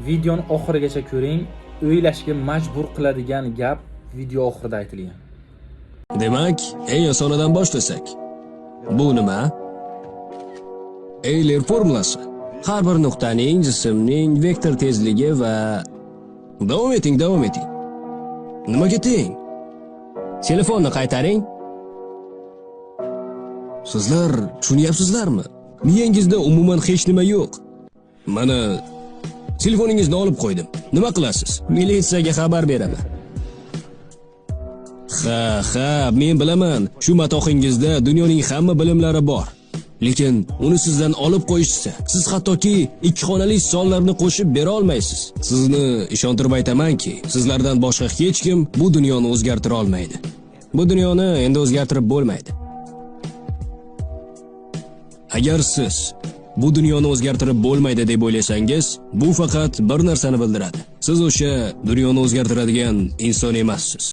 Videoni oxirigacha ko'ring. O'ylashga majbur qiladigan gap video oxirida aytilgan. Demak, eng osonidan boshlasak. Bu nima? Euler formulasi. Har bir nuqtaning jismning vektor tezligi va davom eting. Nimaga teng? Telefonni qaytaring. Sizlar tushunyapsizlarmi? Miyangizda umuman hech nima yo'q. Mana telefoningizni olib qo'ydim. Nima qilasiz? Militsiyaga xabar beraman. Ha, men bilaman. Shu matohingizda dunyoning hamma bilimlari bor. Lekin uni sizdan olib qo'yishsa, siz hattoki 2 xonali sonlarni qo'shib bera olmaysiz. Sizni ishontirib aytamanki, sizlardan boshqa hech kim bu dunyoni o'zgartira olmaydi. Bu dunyoni endi o'zgartirib bo'lmaydi. Agar siz bu dunyoni o'zgartirib bo'lmaydi deb o'ylasangiz, bu faqat bir narsani bildiradi. Siz o'sha dunyoni o'zgartiradigan inson emassiz.